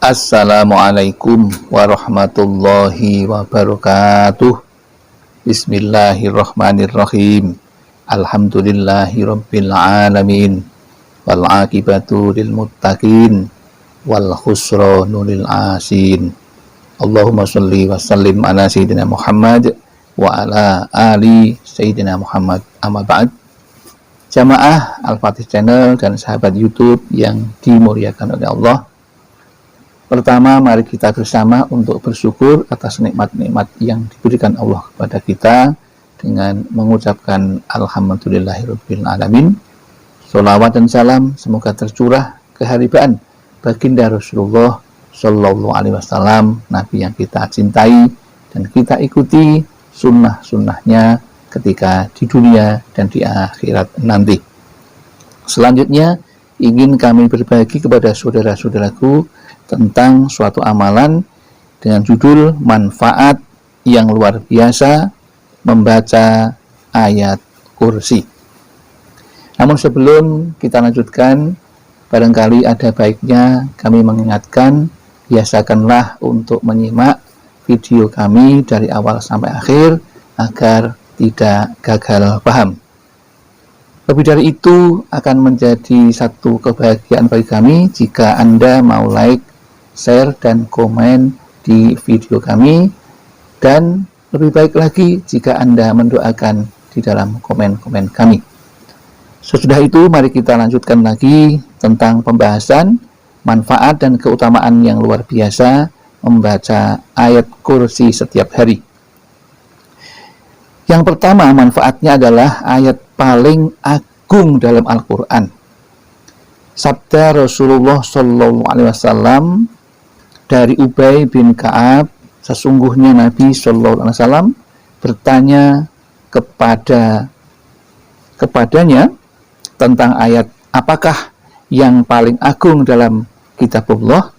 Assalamualaikum warahmatullahi wabarakatuh. Bismillahirrahmanirrahim. Alhamdulillahirabbil alamin. Wal aqibatu lil muttaqin wal khusranu lil asin. Allahumma shalli wa sallim ala sayyidina Muhammad wa ala ali sayyidina Muhammad. Amma ba'd. Jamaah Al-Fatih Channel dan sahabat YouTube yang dimuliakan oleh Allah. Pertama, mari kita bersama untuk bersyukur atas nikmat-nikmat yang diberikan Allah kepada kita dengan mengucapkan Alhamdulillahirabbil alamin. Sholawat dan salam semoga tercurah keharibaan baginda Rasulullah Shallallahu Alaihi Wasallam, Nabi yang kita cintai dan kita ikuti sunnah-sunnahnya ketika di dunia dan di akhirat nanti. Selanjutnya, ingin kami berbagi kepada saudara-saudaraku tentang suatu amalan dengan judul manfaat yang luar biasa membaca ayat kursi. Namun sebelum kita lanjutkan, barangkali ada baiknya kami mengingatkan, biasakanlah untuk menyimak video kami dari awal sampai akhir agar tidak gagal paham. Lebih dari itu, akan menjadi satu kebahagiaan bagi kami jika Anda mau like, share, dan komen di video kami, dan lebih baik lagi jika Anda mendoakan di dalam komen-komen kami. Sesudah itu, mari kita lanjutkan lagi tentang pembahasan manfaat dan keutamaan yang luar biasa membaca ayat kursi setiap hari. Yang pertama, manfaatnya adalah ayat paling agung dalam Al-Quran. Sabda Rasulullah Shallallahu Alaihi Wasallam dari Ubay bin Ka'ab, sesungguhnya Nabi Shallallahu Alaihi Wasallam bertanya kepadanya tentang ayat apakah yang paling agung dalam kitabullah.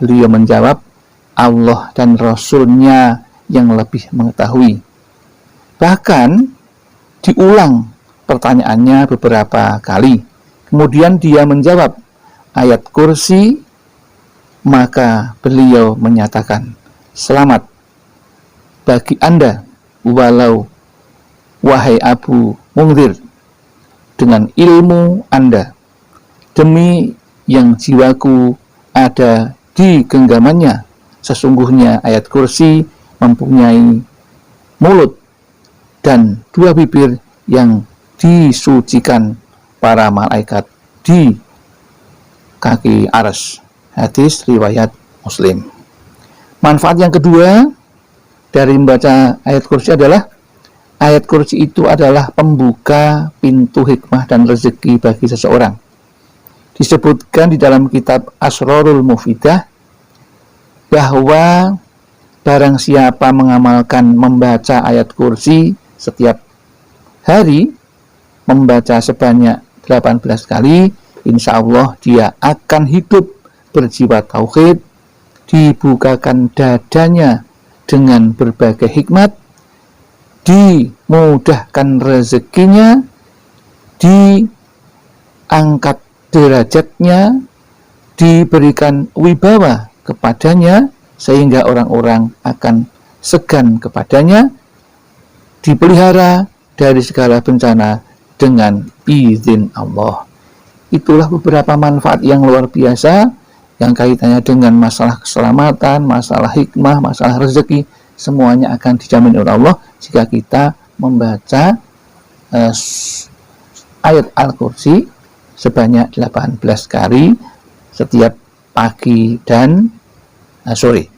Beliau menjawab, Allah dan Rasulnya yang lebih mengetahui. Bahkan diulang pertanyaannya beberapa kali. Kemudian dia menjawab ayat kursi, maka beliau menyatakan, selamat bagi Anda, wahai Abu Mungdir, dengan ilmu Anda, demi yang jiwaku ada di genggamannya, sesungguhnya ayat kursi mempunyai mulut dan dua bibir yang disucikan para malaikat di kaki arsy. Hadis riwayat Muslim. Manfaat yang kedua dari membaca ayat kursi adalah ayat kursi itu adalah pembuka pintu hikmah dan rezeki bagi seseorang. Disebutkan di dalam kitab Asrarul Mufidah bahwa barang siapa mengamalkan membaca ayat kursi setiap hari, membaca sebanyak 18 kali, insya Allah dia akan hidup berjiwa tauhid, dibukakan dadanya dengan berbagai hikmat, dimudahkan rezekinya, diangkat derajatnya, diberikan wibawa kepadanya sehingga orang-orang akan segan kepadanya, dipelihara dari segala bencana dengan izin Allah. Itulah beberapa manfaat yang luar biasa yang kaitannya dengan masalah keselamatan, masalah hikmah, masalah rezeki, semuanya akan dijamin oleh Allah jika kita membaca ayat Al-Kursi sebanyak 18 kali setiap pagi dan sore.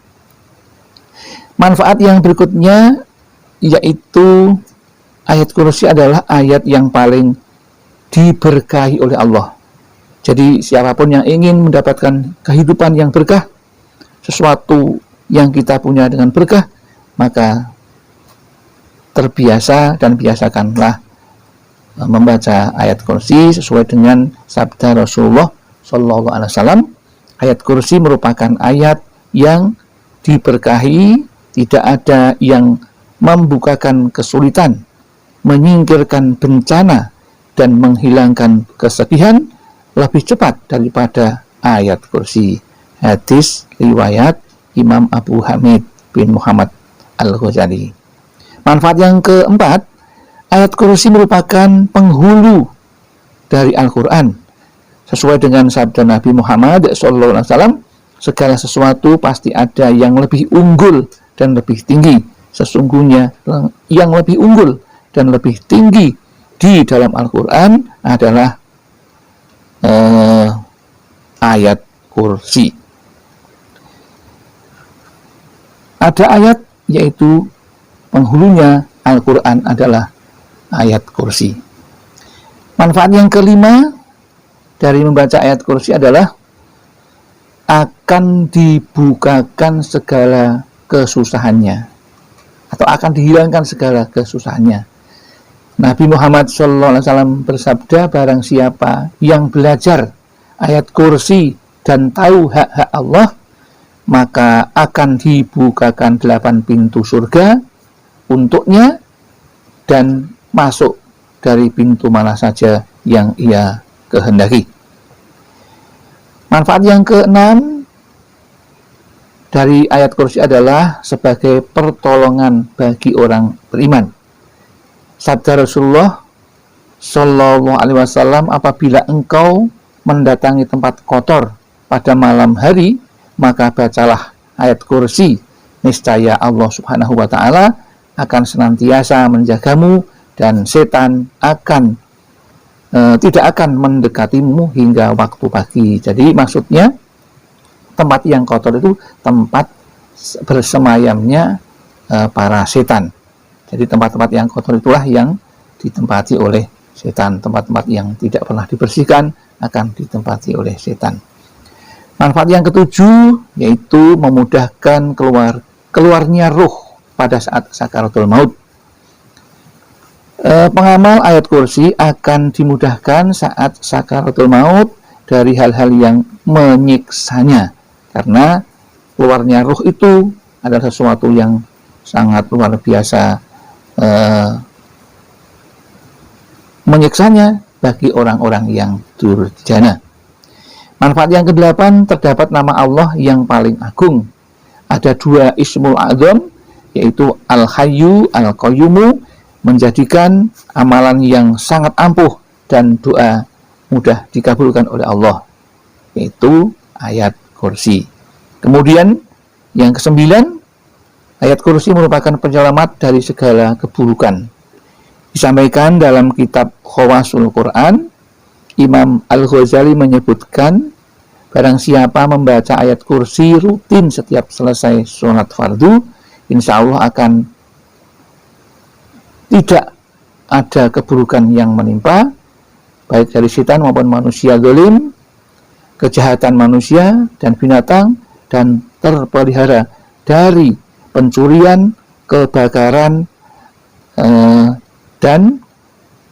Manfaat yang berikutnya yaitu ayat kursi adalah ayat yang paling diberkahi oleh Allah. Jadi siapapun yang ingin mendapatkan kehidupan yang berkah, sesuatu yang kita punya dengan berkah, maka terbiasa dan biasakanlah membaca ayat kursi sesuai dengan sabda Rasulullah Shallallahu Alaihi Wasallam. Ayat kursi merupakan ayat yang diberkahi, tidak ada yang membukakan kesulitan, menyingkirkan bencana, dan menghilangkan kesedihan lebih cepat daripada ayat kursi. Hadis riwayat Imam Abu Hamid bin Muhammad Al-Ghazali. Manfaat yang keempat, ayat kursi merupakan penghulu dari Al-Quran. Sesuai dengan sabda Nabi Muhammad SAW, segala sesuatu pasti ada yang lebih unggul dan lebih tinggi. Sesungguhnya yang lebih unggul dan lebih tinggi di dalam Al-Quran adalah ayat kursi. Ada ayat yaitu penghulunya Al-Quran adalah ayat kursi. Manfaat yang kelima dari membaca ayat kursi adalah akan dibukakan segala kesusahannya atau akan dihilangkan segala kesusahannya. Nabi Muhammad SAW bersabda, barang siapa yang belajar ayat kursi dan tahu hak-hak Allah, maka akan dibukakan 8 pintu surga untuknya dan masuk dari pintu mana saja yang ia kehendaki. Manfaat yang keenam dari ayat kursi adalah sebagai pertolongan bagi orang beriman. Sabda Rasulullah Shallallahu Alaihi Wasallam, apabila engkau mendatangi tempat kotor pada malam hari, maka bacalah ayat kursi, niscaya Allah Subhanahu wa Ta'ala akan senantiasa menjagamu dan setan tidak akan mendekatimu hingga waktu pagi. Jadi maksudnya tempat yang kotor itu tempat bersemayamnya para setan. Jadi tempat-tempat yang kotor itulah yang ditempati oleh setan. Tempat-tempat yang tidak pernah dibersihkan akan ditempati oleh setan. Manfaat yang ketujuh yaitu memudahkan keluarnya ruh pada saat sakaratul maut. Pengamal ayat kursi akan dimudahkan saat sakaratul maut dari hal-hal yang menyiksanya, karena keluarnya ruh itu adalah sesuatu yang sangat luar biasa menyiksanya bagi orang-orang yang durjana. Manfaat yang kedelapan, terdapat nama Allah yang paling agung. Ada 2 Ismul A'zam, yaitu Al-Hayyu, Al-Qayyumu, menjadikan amalan yang sangat ampuh dan doa mudah dikabulkan oleh Allah, yaitu ayat kursi. Kemudian yang kesembilan, ayat kursi merupakan penyelamat dari segala keburukan. Disampaikan dalam kitab Khawasul Quran, Imam Al-Ghazali menyebutkan, barang siapa membaca ayat kursi rutin setiap selesai sholat fardu, insya Allah akan tidak ada keburukan yang menimpa, baik dari setan maupun manusia zalim, kejahatan manusia dan binatang, dan terpelihara dari pencurian, kebakaran, dan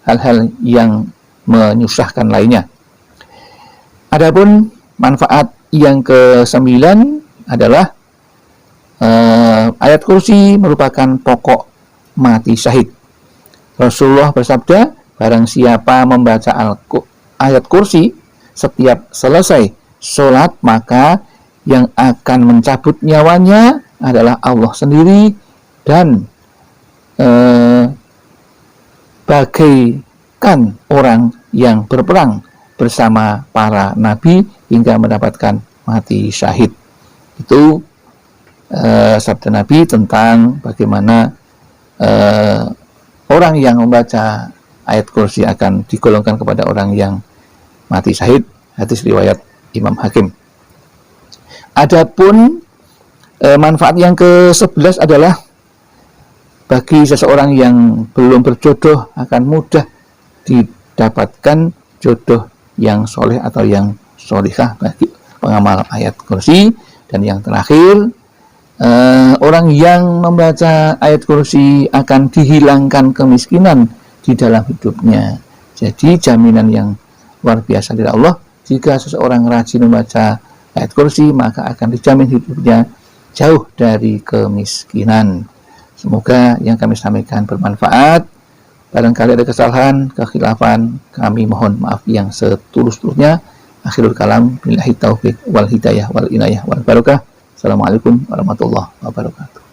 hal-hal yang menyusahkan lainnya. Adapun manfaat yang ke-9 adalah ayat kursi merupakan pokok mati syahid. Rasulullah bersabda, barang siapa membaca ayat kursi setiap selesai sholat, maka yang akan mencabut nyawanya adalah Allah sendiri, dan bagaikan orang yang berperang bersama para nabi hingga mendapatkan mati syahid. Itu sabda Nabi tentang bagaimana orang yang membaca ayat kursi akan digolongkan kepada orang yang mati syahid. Hadis riwayat Imam Hakim. Adapun manfaat yang ke-11 adalah bagi seseorang yang belum berjodoh akan mudah didapatkan jodoh yang soleh atau yang solihah bagi pengamal ayat kursi. Dan yang terakhir, orang yang membaca ayat kursi akan dihilangkan kemiskinan di dalam hidupnya. Jadi jaminan yang luar biasa dari Allah, jika seseorang rajin membaca ayat kursi, maka akan dijamin hidupnya jauh dari kemiskinan. Semoga yang kami sampaikan bermanfaat. Barangkali ada kesalahan, kekhilafan, kami mohon maaf yang setulus-tulusnya. Akhirul kalam, billahi taufiq wal hidayah wal inayah wal barakah. Assalamualaikum warahmatullahi wabarakatuh.